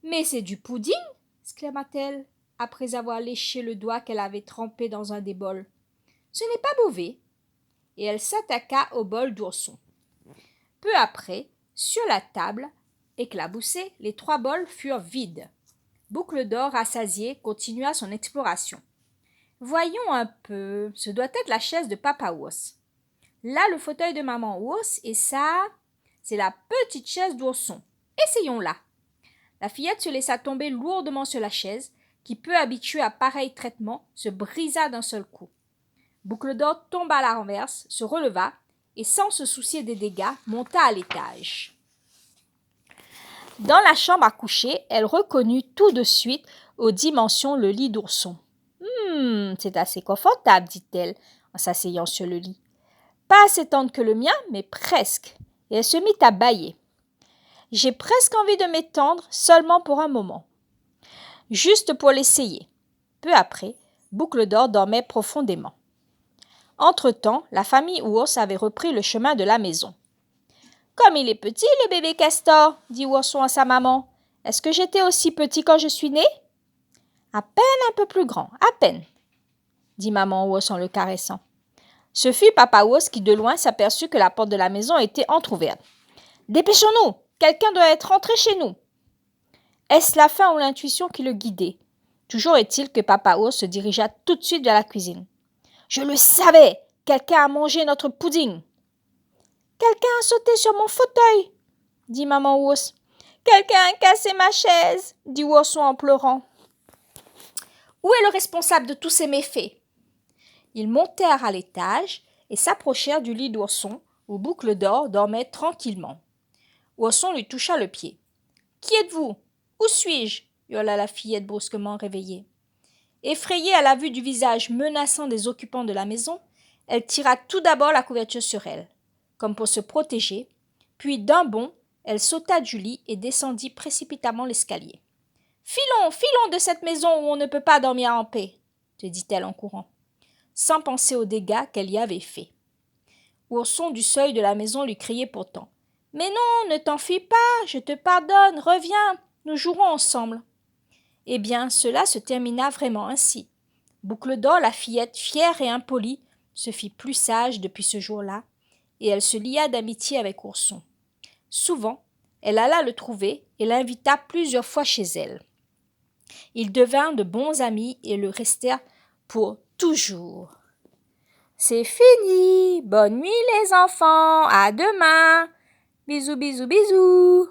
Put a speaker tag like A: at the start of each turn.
A: Mais c'est du pudding, exclama-t-elle, après avoir léché le doigt qu'elle avait trempé dans un des bols. Ce n'est pas mauvais. Et elle s'attaqua au bol d'ourson. Peu après, sur la table, éclaboussée, les 3 bols furent vides. Boucle d'Or, rassasiée, continua son exploration. Voyons un peu, ce doit être la chaise de Papa Ours. Là, le fauteuil de Maman Ours, et ça, c'est la petite chaise d'ourson. Essayons-la. La fillette se laissa tomber lourdement sur la chaise, qui, peu habituée à pareil traitement, se brisa d'un seul coup. Boucle d'Or tomba à la renverse, se releva, et sans se soucier des dégâts, monta à l'étage. Dans la chambre à coucher, elle reconnut tout de suite aux dimensions le lit d'ourson. « C'est assez confortable, dit-elle, en s'asseyant sur le lit. Pas assez tendre que le mien, mais presque. » Et elle se mit à bâiller. « J'ai presque envie de m'étendre, seulement pour un moment. Juste pour l'essayer. » Peu après, Boucle d'Or dormait profondément. Entre-temps, la famille Ours avait repris le chemin de la maison. « Comme il est petit, le bébé castor, dit Ourson à sa maman. Est-ce que j'étais aussi petit quand je suis né ? À peine un peu plus grand, à peine, dit maman Ours en le caressant. Ce fut Papa Ours qui de loin s'aperçut que la porte de la maison était entr'ouverte. « Dépêchons-nous, quelqu'un doit être rentré chez nous. » Est-ce la faim ou l'intuition qui le guidait ? Toujours est-il que Papa Ours se dirigea tout de suite vers la cuisine. « Je le savais, quelqu'un a mangé notre pudding. »« Quelqu'un a sauté sur mon fauteuil, » dit maman Ours. « Quelqu'un a cassé ma chaise, » dit Ourson en pleurant. « Où est le responsable de tous ces méfaits ?» Ils montèrent à l'étage et s'approchèrent du lit d'Ourson, où Boucle d'Or dormait tranquillement. Ourson lui toucha le pied. « Qui êtes-vous ? Où suis-je » hurla la fillette brusquement réveillée. Effrayée à la vue du visage menaçant des occupants de la maison, elle tira tout d'abord la couverture sur elle, comme pour se protéger, puis d'un bond, elle sauta du lit et descendit précipitamment l'escalier. « Filons, filons de cette maison où on ne peut pas dormir en paix, » te dit-elle en courant, sans penser aux dégâts qu'elle y avait faits. Ourson du seuil de la maison lui criait pourtant. « Mais non, ne t'enfuis pas, je te pardonne, reviens, nous jouerons ensemble. » Eh bien, cela se termina vraiment ainsi. Boucle d'Or, la fillette fière et impolie, se fit plus sage depuis ce jour-là, et elle se lia d'amitié avec Ourson. Souvent, elle alla le trouver et l'invita plusieurs fois chez elle. Ils devinrent de bons amis et le restèrent pour toujours. C'est fini. Bonne nuit les enfants. À demain. Bisous, bisous, bisous.